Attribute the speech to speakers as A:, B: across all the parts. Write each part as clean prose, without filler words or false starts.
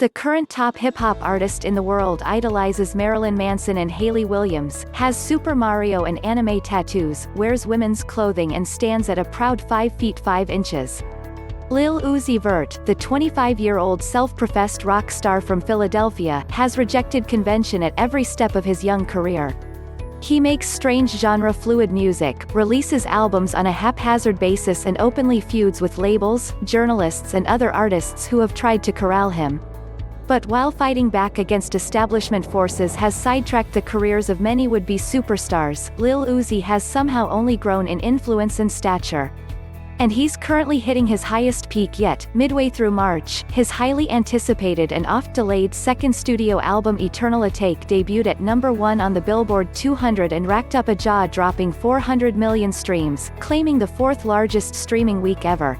A: The current top hip-hop artist in the world idolizes Marilyn Manson and Hayley Williams, has Super Mario and anime tattoos, wears women's clothing and stands at a proud 5 feet 5 inches. Lil Uzi Vert, the 25-year-old self-professed rock star from Philadelphia, has rejected convention at every step of his young career. He makes strange genre-fluid music, releases albums on a haphazard basis and openly feuds with labels, journalists and other artists who have tried to corral him. But while fighting back against establishment forces has sidetracked the careers of many would-be superstars, Lil Uzi has somehow only grown in influence and stature. And he's currently hitting his highest peak yet. Midway through March, his highly anticipated and oft-delayed second studio album Eternal Atake debuted at #1 on the Billboard 200 and racked up a jaw-dropping 400 million streams, claiming the fourth largest streaming week ever.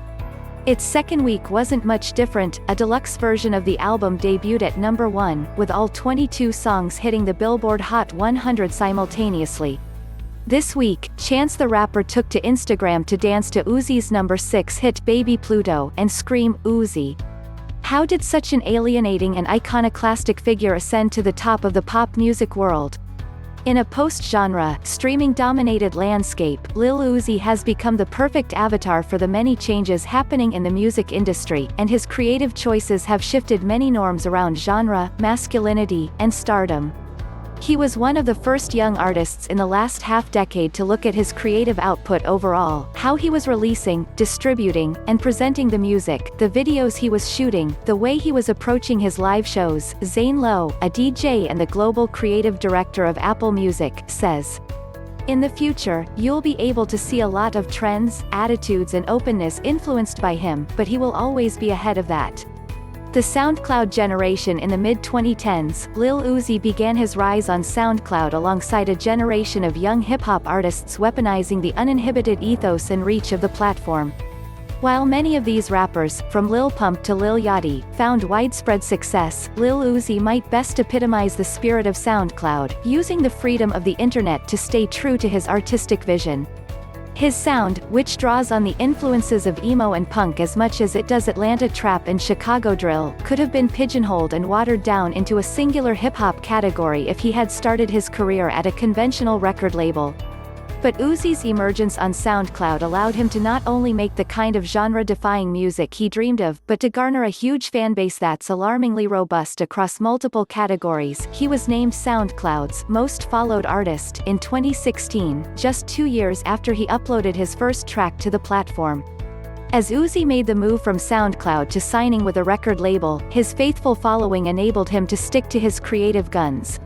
A: Its second week wasn't much different. A deluxe version of the album debuted at #1, with all 22 songs hitting the Billboard Hot 100 simultaneously. This week, Chance the Rapper took to Instagram to dance to Uzi's #6 hit Baby Pluto and scream, "Uzi. How did such an alienating and iconoclastic figure ascend to the top of the pop music world?" In a post-genre, streaming-dominated landscape, Lil Uzi has become the perfect avatar for the many changes happening in the music industry, and his creative choices have shifted many norms around genre, masculinity, and stardom. He was one of the first young artists in the last half-decade to look at his creative output overall, how he was releasing, distributing, and presenting the music, the videos he was shooting, the way he was approaching his live shows. Zane Lowe, a DJ and the global creative director of Apple Music, says, "In the future, you'll be able to see a lot of trends, attitudes and openness influenced by him, but he will always be ahead of that." The SoundCloud generation in the mid-2010s, Lil Uzi began his rise on SoundCloud alongside a generation of young hip-hop artists weaponizing the uninhibited ethos and reach of the platform. While many of these rappers, from Lil Pump to Lil Yachty, found widespread success, Lil Uzi might best epitomize the spirit of SoundCloud, using the freedom of the internet to stay true to his artistic vision. His sound, which draws on the influences of emo and punk as much as it does Atlanta trap and Chicago drill, could have been pigeonholed and watered down into a singular hip-hop category if he had started his career at a conventional record label. But Uzi's emergence on SoundCloud allowed him to not only make the kind of genre-defying music he dreamed of, but to garner a huge fanbase that's alarmingly robust across multiple categories. He was named SoundCloud's most followed artist in 2016, just 2 years after he uploaded his first track to the platform. As Uzi made the move from SoundCloud to signing with a record label, his faithful following enabled him to stick to his creative guns.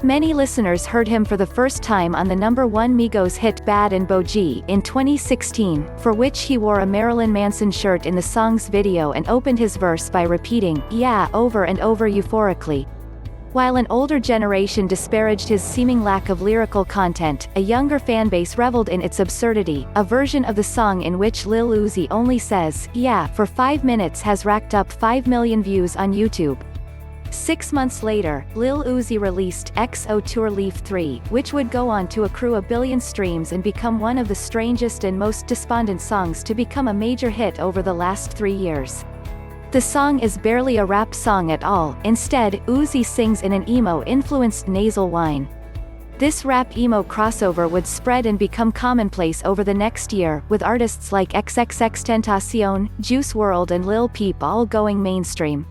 A: Many listeners heard him for the first time on the #1 Migos hit Bad and Bougie in 2016, for which he wore a Marilyn Manson shirt in the song's video and opened his verse by repeating, "Yeah" over and over euphorically. While an older generation disparaged his seeming lack of lyrical content, a younger fanbase reveled in its absurdity. A version of the song in which Lil Uzi only says, "Yeah" for 5 minutes has racked up 5 million views on YouTube. 6 months later, Lil Uzi released XO Tour Leaf 3, which would go on to accrue 1 billion streams and become one of the strangest and most despondent songs to become a major hit over the last 3 years. The song is barely a rap song at all. Instead, Uzi sings in an emo-influenced nasal whine. This rap-emo crossover would spread and become commonplace over the next year, with artists like XXXTentacion, Juice WRLD and Lil Peep all going mainstream.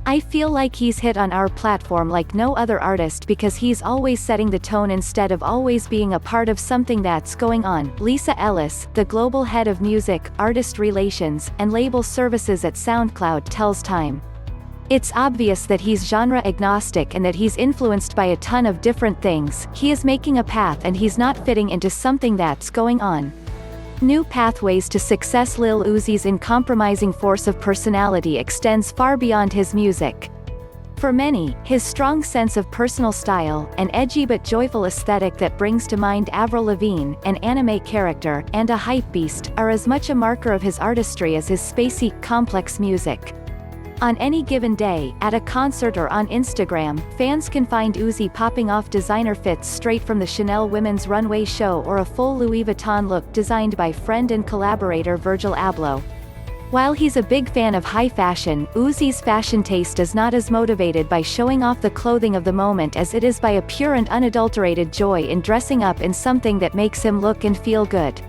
A: "I feel like he's hit on our platform like no other artist because he's always setting the tone instead of always being a part of something that's going on," Lisa Ellis, the global head of music, artist relations, and label services at SoundCloud tells Time. "It's obvious that he's genre agnostic and that he's influenced by a ton of different things. He is making a path and he's not fitting into something that's going on. New pathways to success." Lil Uzi's uncompromising force of personality extends far beyond his music. For many, his strong sense of personal style, an edgy but joyful aesthetic that brings to mind Avril Lavigne, an anime character, and a hype beast, are as much a marker of his artistry as his spacey, complex music. On any given day, at a concert or on Instagram, fans can find Uzi popping off designer fits straight from the Chanel Women's Runway show or a full Louis Vuitton look designed by friend and collaborator Virgil Abloh. While he's a big fan of high fashion, Uzi's fashion taste is not as motivated by showing off the clothing of the moment as it is by a pure and unadulterated joy in dressing up in something that makes him look and feel good.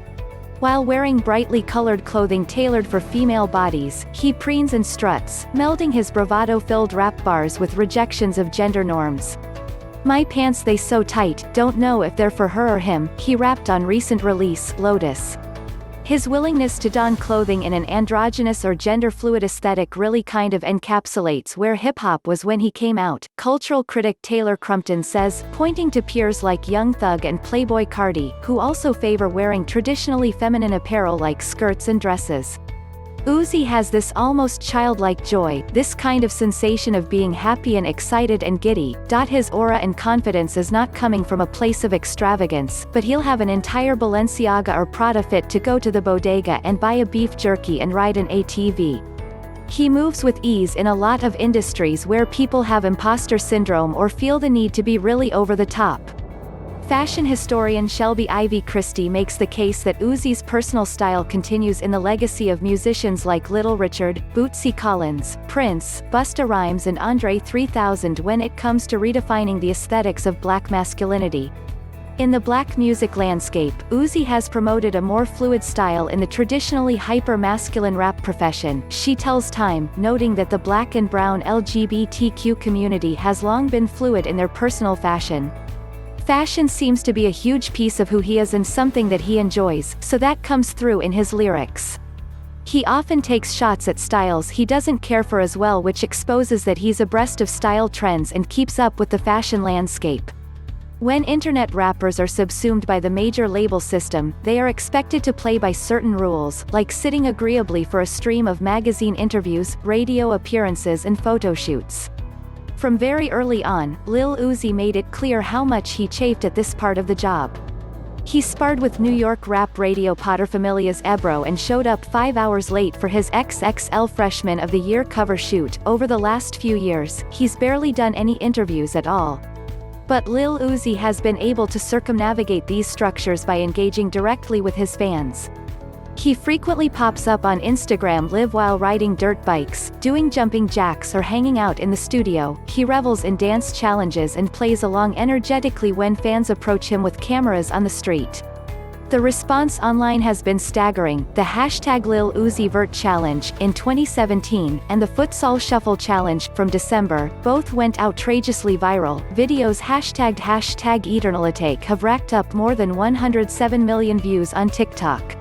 A: While wearing brightly colored clothing tailored for female bodies, he preens and struts, melding his bravado-filled rap bars with rejections of gender norms. "My pants they so tight, don't know if they're for her or him," he rapped on recent release, Lotus. His willingness to don clothing in an androgynous or gender-fluid aesthetic really kind of encapsulates where hip-hop was when he came out, cultural critic Taylor Crumpton says, pointing to peers like Young Thug and Playboi Carti, who also favor wearing traditionally feminine apparel like skirts and dresses. Uzi has this almost childlike joy, this kind of sensation of being happy and excited and giddy. His aura and confidence is not coming from a place of extravagance, but he'll have an entire Balenciaga or Prada fit to go to the bodega and buy a beef jerky and ride an ATV. He moves with ease in a lot of industries where people have imposter syndrome or feel the need to be really over the top. Fashion historian Shelby Ivy Christie makes the case that Uzi's personal style continues in the legacy of musicians like Little Richard, Bootsy Collins, Prince, Busta Rhymes and Andre 3000 when it comes to redefining the aesthetics of black masculinity. In the black music landscape, Uzi has promoted a more fluid style in the traditionally hyper-masculine rap profession, she tells Time, noting that the black and brown LGBTQ community has long been fluid in their personal fashion. Fashion seems to be a huge piece of who he is and something that he enjoys, so that comes through in his lyrics. He often takes shots at styles he doesn't care for as well, which exposes that he's abreast of style trends and keeps up with the fashion landscape. When internet rappers are subsumed by the major label system, they are expected to play by certain rules, like sitting agreeably for a stream of magazine interviews, radio appearances and photo shoots. From very early on, Lil Uzi made it clear how much he chafed at this part of the job. He sparred with New York rap radio paterfamilias Ebro and showed up 5 hours late for his XXL Freshman of the Year cover shoot. Over the last few years, he's barely done any interviews at all. But Lil Uzi has been able to circumnavigate these structures by engaging directly with his fans. He frequently pops up on Instagram live while riding dirt bikes, doing jumping jacks or hanging out in the studio. He revels in dance challenges and plays along energetically when fans approach him with cameras on the street. The response online has been staggering. The hashtag Lil Uzi Vert challenge, in 2017, and the Futsal Shuffle challenge, from December, both went outrageously viral. Videos hashtagged #EternalAttack have racked up more than 107 million views on TikTok.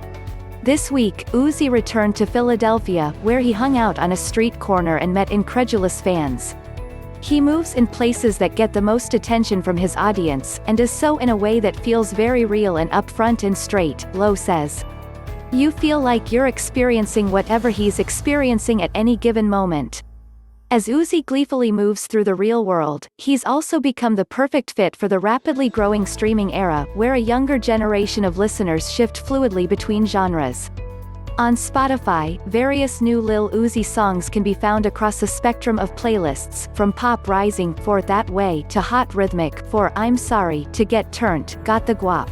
A: This week, Uzi returned to Philadelphia, where he hung out on a street corner and met incredulous fans. He moves in places that get the most attention from his audience, and does so in a way that feels very real and upfront and straight, Lowe says. You feel like you're experiencing whatever he's experiencing at any given moment. As Uzi gleefully moves through the real world, he's also become the perfect fit for the rapidly growing streaming era, where a younger generation of listeners shift fluidly between genres. On Spotify, various new Lil Uzi songs can be found across a spectrum of playlists, from pop rising for That Way to hot rhythmic for I'm Sorry to Get Turned, Got the Guap.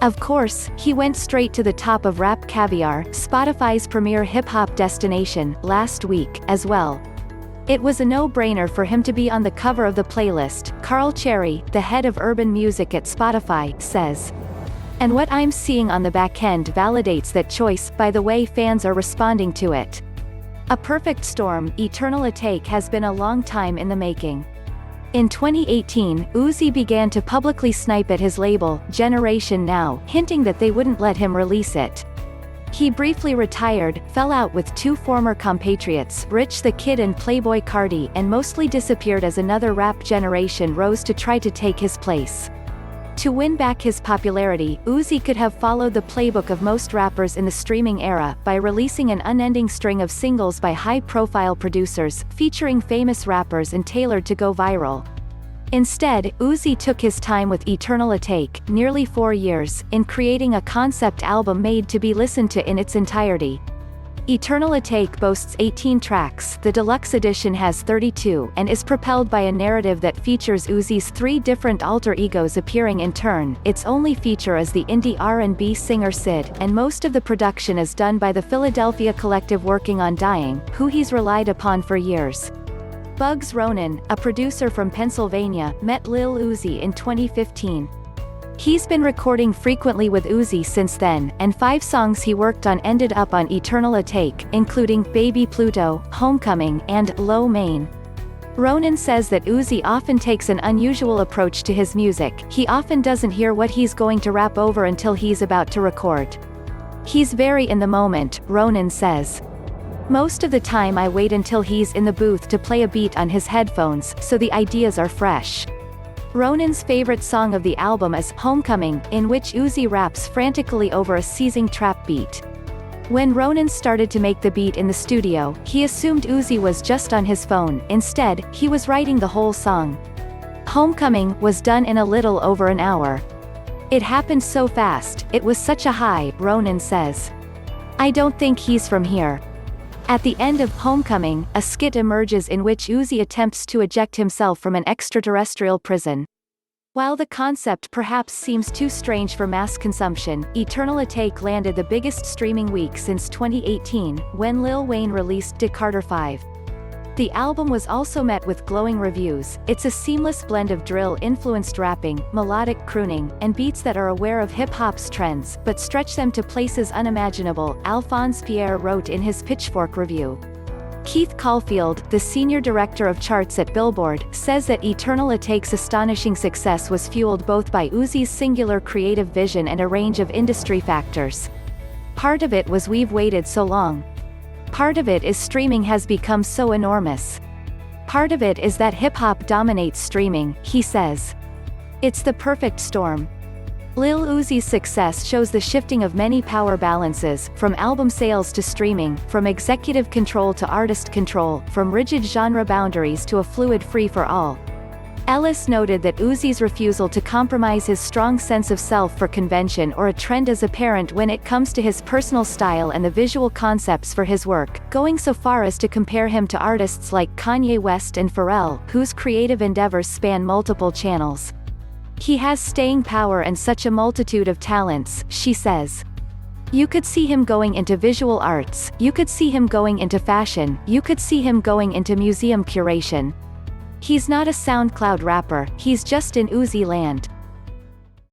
A: Of course, he went straight to the top of Rap Caviar, Spotify's premier hip-hop destination, last week, as well. It was a no-brainer for him to be on the cover of the playlist, Carl Cherry, the head of urban music at Spotify, says. And what I'm seeing on the back end validates that choice. By the way, fans are responding to it. A perfect storm, EternalAttack has been a long time in the making. In 2018, Uzi began to publicly snipe at his label, Generation Now, hinting that they wouldn't let him release it. He briefly retired, fell out with two former compatriots, Rich the Kid and Playboi Carti, and mostly disappeared as another rap generation rose to try to take his place. To win back his popularity, Uzi could have followed the playbook of most rappers in the streaming era, by releasing an unending string of singles by high-profile producers, featuring famous rappers and tailored to go viral. Instead, Uzi took his time with EternalAttack, nearly 4 years, in creating a concept album made to be listened to in its entirety. Eternal Atake boasts 18 tracks, the deluxe edition has 32, and is propelled by a narrative that features Uzi's 3 different alter egos appearing in turn. Its only feature is the indie R&B singer Sid, and most of the production is done by the Philadelphia collective working on Dying, who he's relied upon for years. Bugs Ronan, a producer from Pennsylvania, met Lil Uzi in 2015. He's been recording frequently with Uzi since then, and 5 songs he worked on ended up on Eternal Atake, including Baby Pluto, Homecoming, and Low Main. Ronan says that Uzi often takes an unusual approach to his music. He often doesn't hear what he's going to rap over until he's about to record. He's very in the moment, Ronan says. Most of the time I wait until he's in the booth to play a beat on his headphones, so the ideas are fresh. Ronan's favorite song of the album is Homecoming, in which Uzi raps frantically over a seizing trap beat. When Ronan started to make the beat in the studio, he assumed Uzi was just on his phone. Instead, he was writing the whole song. Homecoming was done in a little over an hour. It happened so fast, it was such a high, Ronan says. I don't think he's from here. At the end of Homecoming, a skit emerges in which Uzi attempts to eject himself from an extraterrestrial prison. While the concept perhaps seems too strange for mass consumption, Eternal Atake landed the biggest streaming week since 2018, when Lil Wayne released De Carter 5. The album was also met with glowing reviews. It's a seamless blend of drill-influenced rapping, melodic crooning, and beats that are aware of hip-hop's trends, but stretch them to places unimaginable, Alphonse Pierre wrote in his Pitchfork review. Keith Caulfield, the senior director of charts at Billboard, says that Eternal Atake's astonishing success was fueled both by Uzi's singular creative vision and a range of industry factors. Part of it was we've waited so long. Part of it is streaming has become so enormous. Part of it is that hip-hop dominates streaming, he says. It's the perfect storm. Lil Uzi's success shows the shifting of many power balances, from album sales to streaming, from executive control to artist control, from rigid genre boundaries to a fluid free-for-all. Ellis noted that Uzi's refusal to compromise his strong sense of self for convention or a trend is apparent when it comes to his personal style and the visual concepts for his work, going so far as to compare him to artists like Kanye West and Pharrell, whose creative endeavors span multiple channels. He has staying power and such a multitude of talents, she says. You could see him going into visual arts, you could see him going into fashion, you could see him going into museum curation. He's not a SoundCloud rapper, he's just in Uzi land.